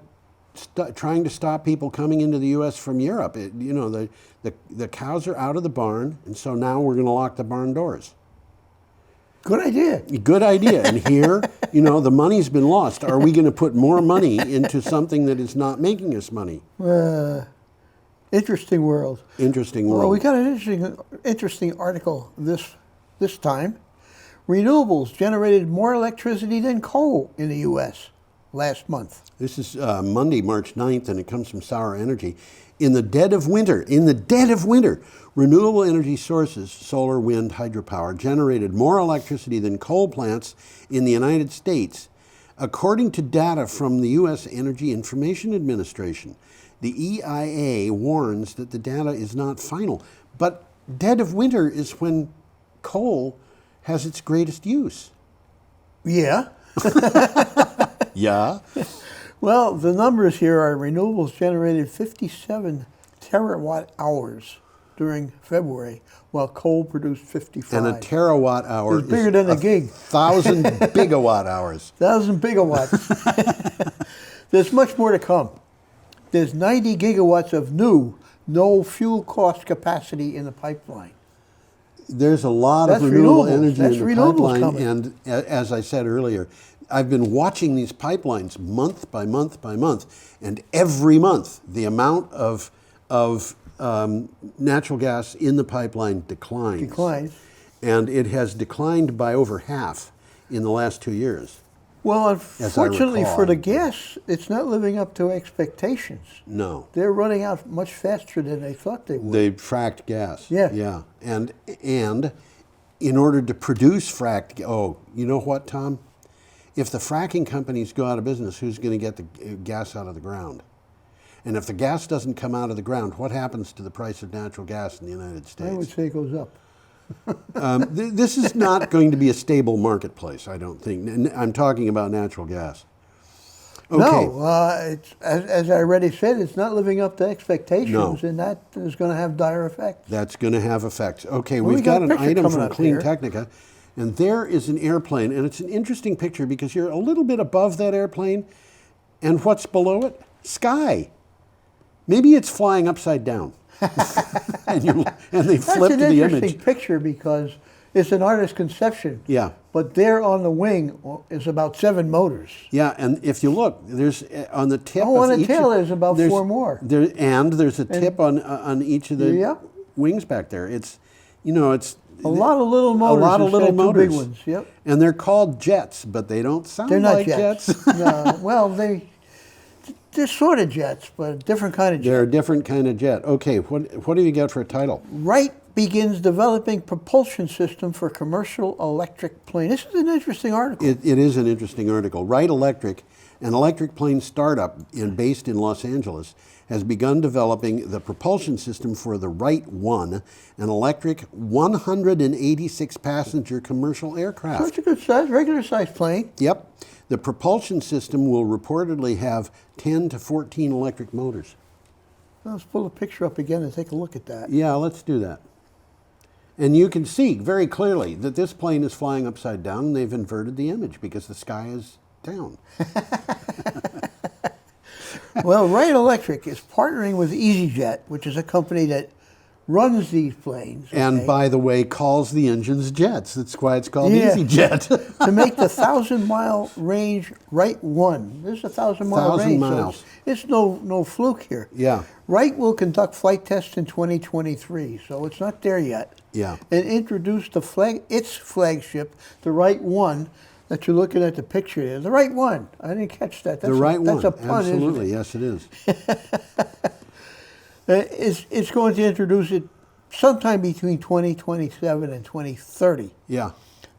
trying to stop people coming into the U.S. from Europe. The cows are out of the barn, and so now we're going to lock the barn doors. Good idea. Good idea. And here, the money's been lost. Are we going to put more money into something that is not making us money? Interesting world. Interesting world. Well, we got an interesting article this time. Renewables generated more electricity than coal in the U.S. last month. This is Monday, March 9th, and it comes from Sour Energy. In the dead of winter, renewable energy sources, solar, wind, hydropower, generated more electricity than coal plants in the United States. According to data from the U.S. Energy Information Administration, the EIA warns that the data is not final. But dead of winter is when coal has its greatest use. Yeah. Yeah. Well, the numbers here are renewables generated 57 terawatt hours during February, while coal produced 55. And a terawatt hour is bigger than a gig. 1,000 gigawatt hours. 1,000 gigawatts. There's much more to come. There's 90 gigawatts of new, no fuel cost capacity in the pipeline. There's a lot of renewable energy in the pipeline, and as I said earlier, I've been watching these pipelines month by month by month, and every month the amount of natural gas in the pipeline declines. And it has declined by over half in the last 2 years. Well, unfortunately for the gas, it's not living up to expectations. No. They're running out much faster than they thought they would. They fracked gas. Yeah. Yeah. And in order to produce fracked, you know what, Tom? If the fracking companies go out of business, who's going to get the gas out of the ground? And if the gas doesn't come out of the ground, what happens to the price of natural gas in the United States? I would say it goes up. This is not going to be a stable marketplace, I don't think. I'm talking about natural gas. Okay. No, as I already said, it's not living up to expectations, and that is going to have dire effects. That's going to have effects. Okay, well, we've got an item from Clean here. Technica, and there is an airplane, and it's an interesting picture because you're a little bit above that airplane, and what's below it? Sky. Maybe it's flying upside down. and they flip to the image. That's an interesting picture because it's an artist's conception. Yeah. But there on the wing is about 7 motors. Yeah, and if you look, there's on the tip. Oh, on the tail there's about 4 more. There's a tip on each of the wings back there. It's a lot of little motors. A lot of little motors. Big ones. Yep. And they're called jets, but they don't sound like jets. No. Well, they're sort of jets, but a different kind of jet. They're a different kind of jet. Okay, what do you got for a title? Wright begins developing propulsion system for commercial electric plane. This is an interesting article. It is an interesting article. Wright Electric, an electric plane startup based in Los Angeles, has begun developing the propulsion system for the Wright 1, an electric 186-passenger commercial aircraft. So it's a good size, regular size plane. Yep. The propulsion system will reportedly have 10 to 14 electric motors. Let's pull the picture up again and take a look at that. Yeah, let's do that. And you can see very clearly that this plane is flying upside down, and they've inverted the image because the sky is down. Well, Wright Electric is partnering with EasyJet, which is a company that runs these planes. Okay? And by the way, calls the engines jets. That's why it's called EasyJet. To make the 1,000-mile range Wright 1. This is a 1,000-mile range. 1,000 miles. So it's no fluke here. Yeah. Wright will conduct flight tests in 2023, so it's not there yet. Yeah. And introduce its flagship, the Wright 1, that you're looking at the picture there. The Wright 1. I didn't catch that. The Wright 1. That's a pun, Absolutely. isn't it? Yes, it is. It's going to introduce it sometime between 2027 and 2030. Yeah.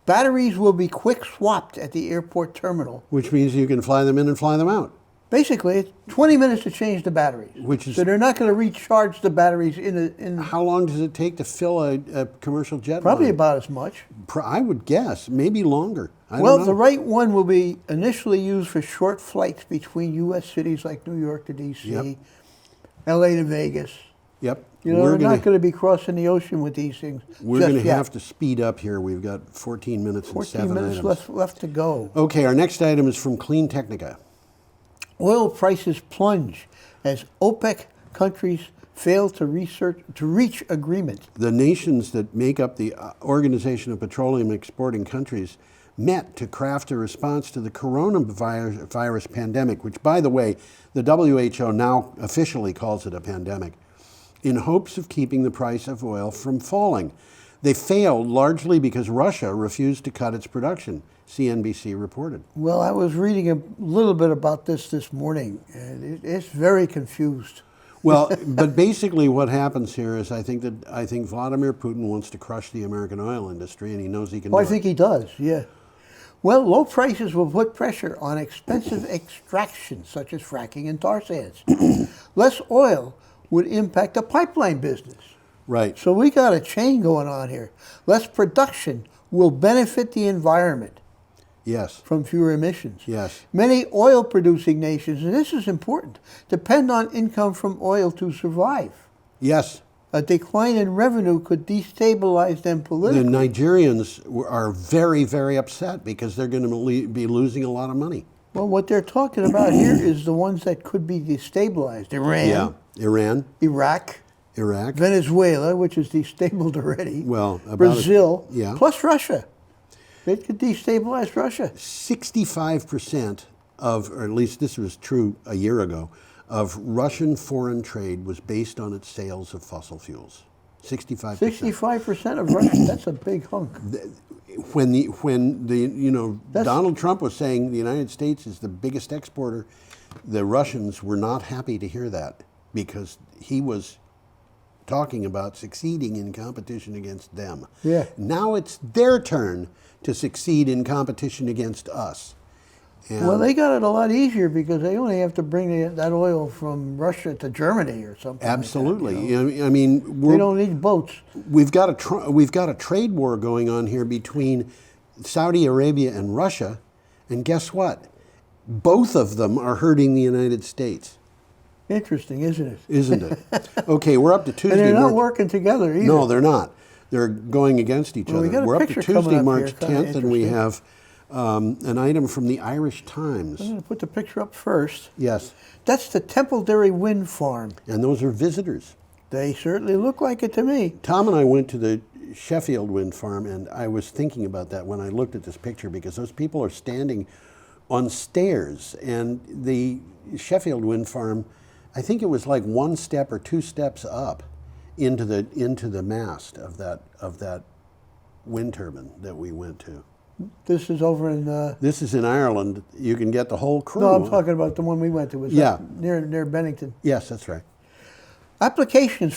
Batteries will be quick swapped at the airport terminal. Which means you can fly them in and fly them out. Basically, it's 20 minutes to change the batteries. Which is- so they're not going to recharge the batteries in How long does it take to fill a commercial jet? probably line? about as much. I would guess, maybe longer. I Well, don't know. the right one will be initially used for short flights between U.S. cities like New York to D.C., Yep. L.A. to Vegas. Yep. You know, they're not going to be crossing the ocean with these things. We're just going to yet. have to speed up here. We've got 14 minutes and 14 7 minutes items. left to go. Okay, our next item is from Clean Technica. Oil prices plunge as OPEC countries fail to reach agreement. The nations that make up the Organization of Petroleum Exporting Countries met to craft a response to the coronavirus pandemic, which, by the way, the WHO now officially calls it a pandemic, in hopes of keeping the price of oil from falling. They failed largely because Russia refused to cut its production, CNBC reported. Well, I was reading a little bit about this morning, and it's very confused. Well, but basically what happens here is I think Vladimir Putin wants to crush the American oil industry, and he knows he can Well, do I think it. he does, yeah. Well, low prices will put pressure on expensive extractions such as fracking and tar sands. Less oil would impact the pipeline business. Right. So we got a chain going on here. Less production will benefit the environment Yes. from fewer emissions. Yes. Many oil-producing nations, and this is important, depend on income from oil to survive. Yes. A decline in revenue could destabilize them The politically. Nigerians are very, very upset because they're going to be losing a lot of money. Well, what they're talking about here is the ones that could be destabilized. Iran, Yeah. Iran, Iraq, Iraq. Venezuela, which is destabilized already. Well, about Brazil, yeah. plus Russia. It could destabilize Russia. 65% of, or at least this was true a year ago, of Russian foreign trade was based on its sales of fossil fuels. 65%. 65% of Russia, that's a big hunk. When That's- Donald Trump was saying the United States is the biggest exporter, the Russians were not happy to hear that because he was talking about succeeding in competition against them. Yeah. Now it's their turn to succeed in competition against us. And Well, they got it a lot easier because they only have to bring that oil from Russia to Germany or something. absolutely. Like that, you know? I mean, They don't need boats. we've got a trade war going on here between Saudi Arabia and Russia, and guess what? Both of them are hurting the United States, Interesting, isn't it? isn't it? Okay, we're up to Tuesday. And they're not March- working together either. No, they're not. They're going against each Well, we other. got a We're up to picture coming Tuesday, up March here, kinda 10th, and we interesting. have an item from the Irish Times. I'm going to put the picture up first. Yes, That's the Templeberry Wind Farm. and those are visitors. They certainly look like it to me. Tom and I went to the Sheffield wind farm, and I was thinking about that when I looked at this picture because those people are standing on stairs, and the Sheffield wind farm, I think it was like one step or two steps up into the mast of that wind turbine that we went to. This is over in. This is in Ireland. You can get the whole crew. No, I'm talking about the one we went to. It was Yeah. up near Bennington. Yes, that's right. Applications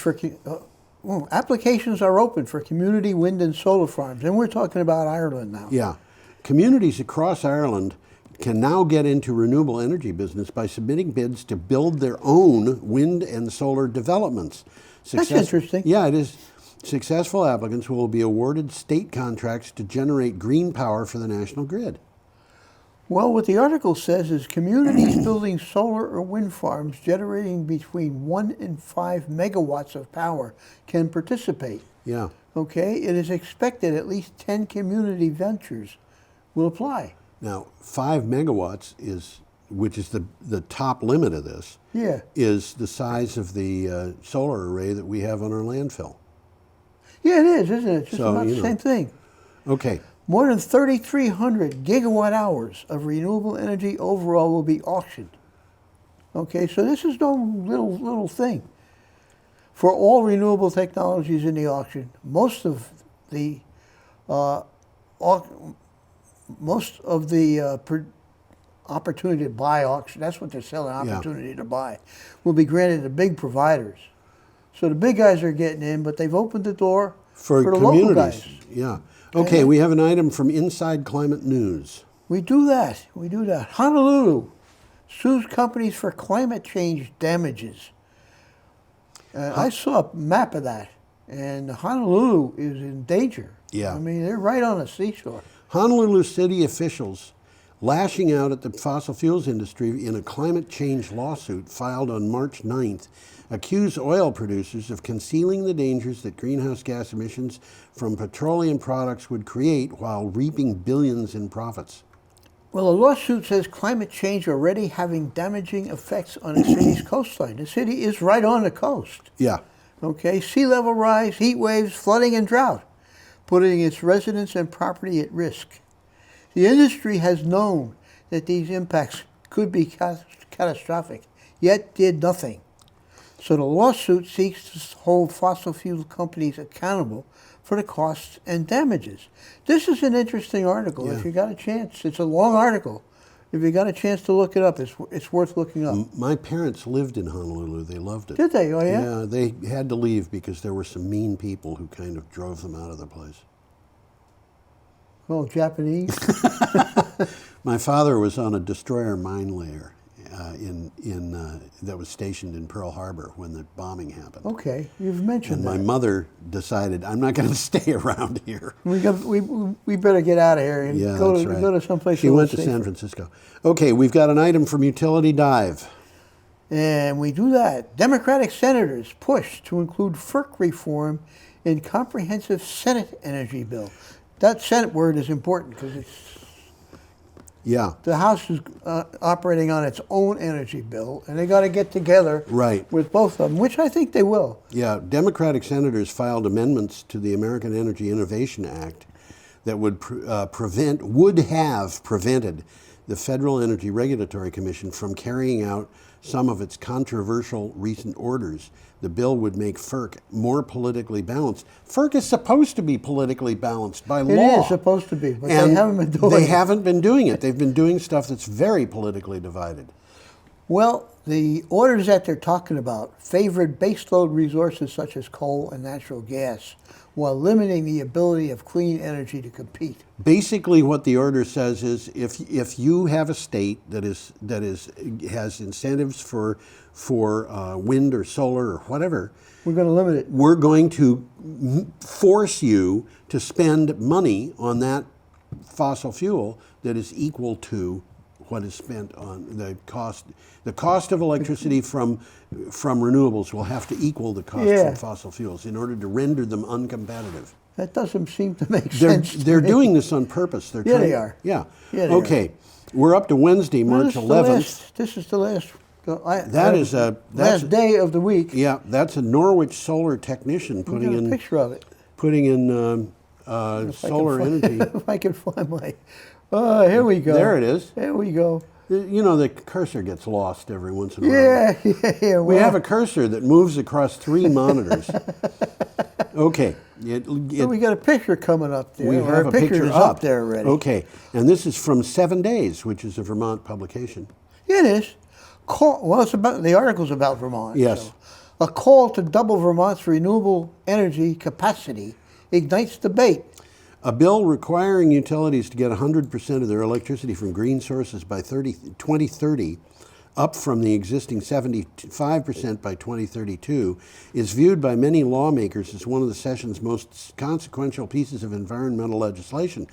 are open for community wind and solar farms, and we're talking about Ireland now. Yeah. Communities across Ireland can now get into renewable energy business by submitting bids to build their own wind and solar developments. That's interesting. Yeah, it is. Successful applicants will be awarded state contracts to generate green power for the national grid. Well, what the article says is communities building solar or wind farms generating between 1 and 5 megawatts of power can participate. Yeah. Okay, it is expected at least 10 community ventures will apply. Now, 5 megawatts which is the top limit of this, Yeah. is the size of the solar array that we have on our landfill. Yeah, it is, isn't it? Just So, about you the know. same thing. Okay. More than 3,300 gigawatt hours of renewable energy overall will be auctioned. Okay, so this is no little thing. For all renewable technologies in the auction, most of the opportunity to buy auction, that's what they're selling, opportunity to buy, will be granted to big providers. So the big guys are getting in, but they've opened the door For the local communities. guys. Yeah. Okay, we have an item from Inside Climate News. We do that. Honolulu sues companies for climate change damages. I saw a map of that, and Honolulu is in danger. Yeah. I mean, they're right on the seashore. Honolulu city officials lashing out at the fossil fuels industry in a climate change lawsuit filed on March 9th accuse oil producers of concealing the dangers that greenhouse gas emissions from petroleum products would create while reaping billions in profits. Well, the lawsuit says climate change already having damaging effects on the city's coastline. The city is right on the coast. Yeah. Okay, sea level rise, heat waves, flooding, and drought, putting its residents and property at risk. The industry has known that these impacts could be catastrophic, yet did nothing. So the lawsuit seeks to hold fossil fuel companies accountable for the costs and damages. This is an interesting article. Yeah. If you got a chance, it's a long article. If you got a chance to look it up, it's worth looking up. My parents lived in Honolulu. They loved it. Did they? Oh, yeah? Yeah, they had to leave because there were some mean people who kind of drove them out of the place. Oh, Japanese? My father was on a destroyer mine layer that was stationed in Pearl Harbor when the bombing happened. Okay, you've mentioned And that. my mother decided, I'm not going to stay around here. We better get out of here and Yeah, go that's to right. go to someplace. She a little went to safer. San Francisco. Okay, we've got an item from Utility Dive. And we do that. Democratic senators push to include FERC reform in comprehensive Senate energy bill. That Senate word is important because Yeah, the House is operating on its own energy bill, and they got to get together right. with both of them, which I think they will. Yeah, Democratic senators filed amendments to the American Energy Innovation Act that would have prevented the Federal Energy Regulatory Commission from carrying out some of its controversial recent orders. The bill would make FERC more politically balanced. FERC is supposed to be politically balanced by law. It is supposed to be, but they haven't been doing it. They haven't been doing it. They've been doing stuff that's very politically divided. Well, the orders that they're talking about favored baseload resources such as coal and natural gas, while limiting the ability of clean energy to compete. Basically, what the order says is, if you have a state that has incentives for wind or solar or whatever, We're going to limit it. we're going to force you to spend money on that fossil fuel that is equal to what is spent on the cost. The cost of electricity from renewables will have to equal the cost Yeah. from fossil fuels in order to render them uncompetitive. That doesn't seem to make sense. to They're me. doing this on purpose. They're Yeah, trying, they are. Yeah. Yeah, they Okay. We're up to Wednesday, Well, March this is the 11th. This is the last. That's last day of the week. Yeah, that's a Norwich solar technician We putting got a in picture of it. solar energy. If I can find my. Here we go. There it is. There we go. You know, the cursor gets lost every once in a while. Yeah. We well, have a cursor that moves across 3 monitors. Okay. so we got a picture coming up there. We or have a picture is up there already. Okay. And this is from 7 Days, which is a Vermont publication. Yeah, it is. Well, it's about the article's about Vermont. Yes. So. A call to double Vermont's renewable energy capacity ignites debate. A bill requiring utilities to get 100% of their electricity from green sources by 2030, up from the existing 75% by 2032, is viewed by many lawmakers as one of the session's most consequential pieces of environmental legislation.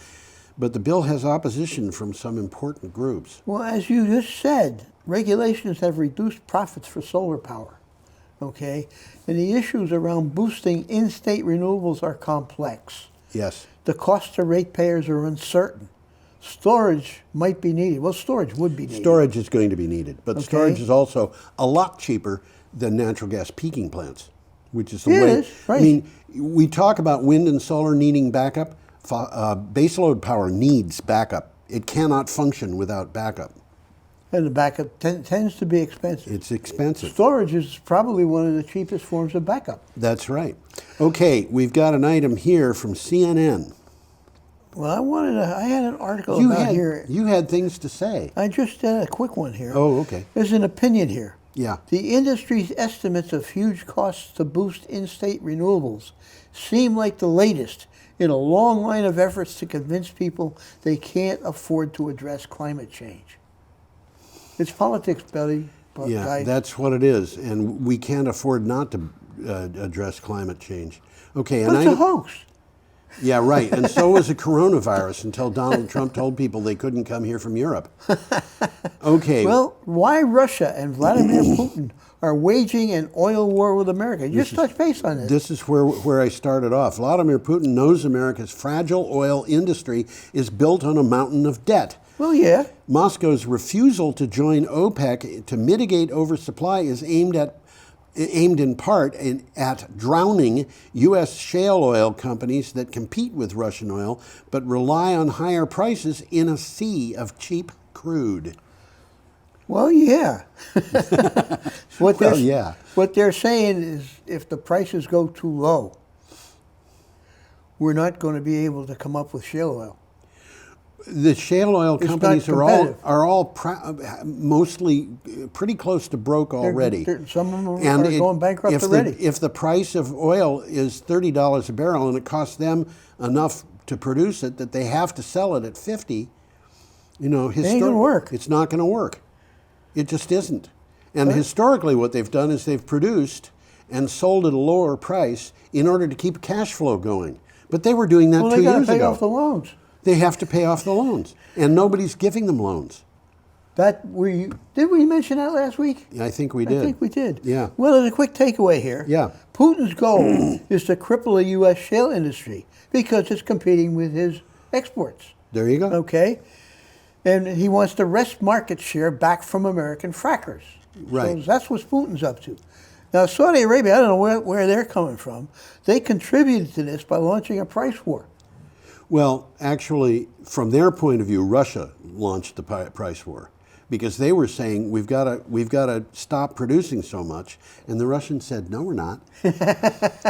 But the bill has opposition from some important groups. Well, as you just said, regulations have reduced profits for solar power. Okay? And the issues around boosting in-state renewables are complex. Yes. The costs to ratepayers are uncertain. Storage might be needed. Well, storage would be needed. Storage is going to be needed, but Okay. storage is also a lot cheaper than natural gas peaking plants, which is the Yeah, way. it is, right. I mean, we talk about wind and solar needing backup. Baseload power needs backup. It cannot function without backup. And the backup tends to be expensive. It's expensive. Storage is probably one of the cheapest forms of backup. That's right. Okay, we've got an item here from CNN. Well, I had an article You about here. had things to say. I just had a quick one here. Oh, okay. There's an opinion here. Yeah. The industry's estimates of huge costs to boost in-state renewables seem like the latest in a long line of efforts to convince people they can't afford to address climate change. It's politics, Billy. Yeah, Guy. that's what it is, and we can't afford not to address climate change. Okay, and But it's a hoax. Yeah, right. And so was the coronavirus until Donald Trump told people they couldn't come here from Europe. Okay. Well, why Russia and Vladimir Putin are waging an oil war with America? Just touch base on this. This is where I started off. Vladimir Putin knows America's fragile oil industry is built on a mountain of debt. Well, yeah. Moscow's refusal to join OPEC to mitigate oversupply is aimed in part at drowning U.S. shale oil companies that compete with Russian oil but rely on higher prices in a sea of cheap crude. Well, yeah. What they're saying is if the prices go too low, we're not going to be able to come up with shale oil. The shale oil companies are all mostly pretty close to broke already. Some of them are going bankrupt already. If the price of oil is $30 a barrel and it costs them enough to produce it that they have to sell it at $50, it ain't gonna work. It's not going to work. It just isn't. And historically, what they've done is they've produced and sold at a lower price in order to keep cash flow going. But they were doing that 2 years ago. Well, they got to pay off the loans. They have to pay off the loans, and nobody's giving them loans. Did we mention that last week? I think we did. I think we did. Yeah. Well, there's a quick takeaway here. Yeah. Putin's goal is to cripple the U.S. shale industry because it's competing with his exports. There you go. Okay. And he wants to wrest market share back from American frackers. Right. So that's what Putin's up to. Now, Saudi Arabia, I don't know where they're coming from. They contributed to this by launching a price war. Well, actually, from their point of view, Russia launched the price war because they were saying we've got to stop producing so much, and the Russians said no, we're not.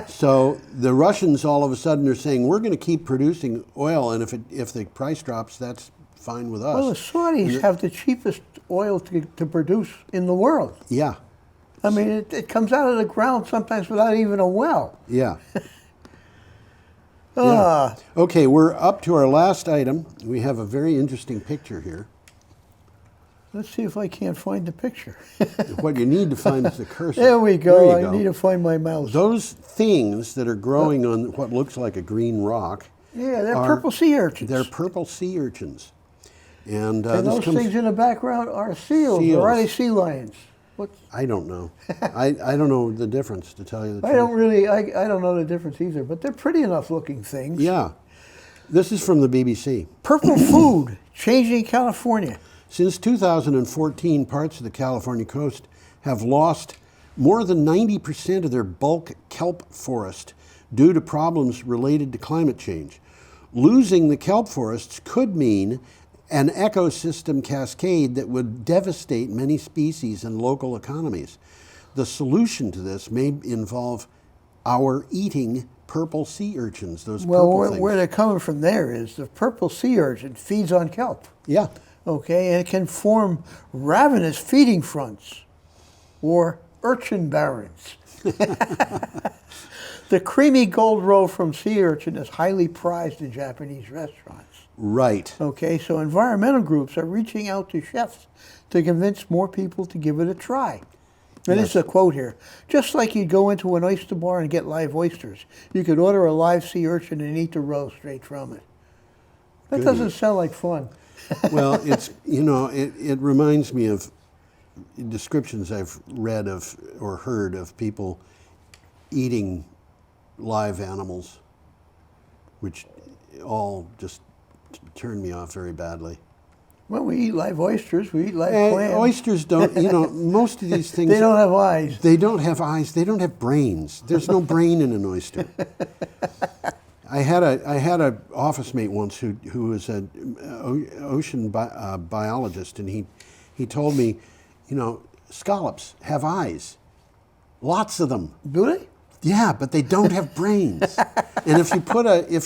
So the Russians all of a sudden are saying we're going to keep producing oil, and if the price drops, that's fine with us. Well, the Saudis have the cheapest oil to produce in the world. Yeah. I mean, it comes out of the ground sometimes without even a well. Yeah. Yeah. Okay, we're up to our last item. We have a very interesting picture here. Let's see if I can't find the picture. What you need to find is the cursor. There we go. I need to find my mouse. Those things that are growing on what looks like a green rock. Yeah, they're purple sea urchins. They're purple sea urchins. And those things in the background are seals. Or are they sea lions? I don't know. I don't know the difference, to tell you the truth. I don't know the difference either, but they're pretty enough looking things. Yeah. This is from the BBC. Purple food changing California. Since 2014, parts of the California coast have lost more than 90% of their bulk kelp forest due to problems related to climate change. Losing the kelp forests could mean an ecosystem cascade that would devastate many species and local economies. The solution to this may involve our eating purple sea urchins, those purple things. Where they're coming from there is the purple sea urchin feeds on kelp. Yeah. Okay, and it can form ravenous feeding fronts or urchin barrens. The creamy gold roe from sea urchin is highly prized in Japanese restaurants. Right. Okay, so environmental groups are reaching out to chefs to convince more people to give it a try. And this is a quote here. Just like you'd go into an oyster bar and get live oysters, you could order a live sea urchin and eat the roe straight from it. That doesn't sound like fun. Well, it's, it reminds me of descriptions I've read of or heard of people eating live animals, which all just turned me off very badly. Well, we eat live oysters, we eat live clams. Oysters don't, most of these things... They don't have eyes. They don't have eyes, they don't have brains. There's no brain in an oyster. I had a office mate once who was an ocean biologist, and he told me, scallops have eyes, lots of them. Do they? Yeah, but they don't have brains. And if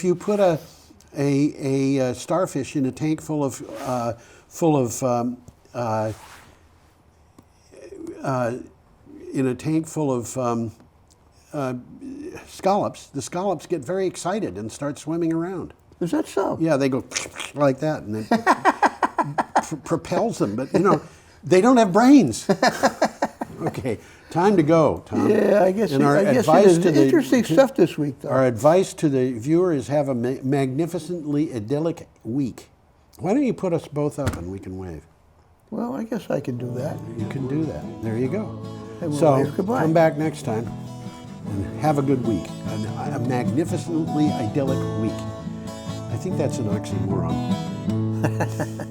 you put a starfish in a tank full of scallops, the scallops get very excited and start swimming around. Is that so? Yeah, they go like that, and it propels them. But They don't have brains. Okay, time to go, Tom. Yeah, I guess, And our I guess advice it is. to the- Interesting stuff this week, though. Our advice to the viewer is have a magnificently idyllic week. Why don't you put us both up and we can wave? Well, I guess I can do that. You can do that. There you go. And we'll So wave goodbye. come back next time and have a good week. A magnificently idyllic week. I think that's an oxymoron.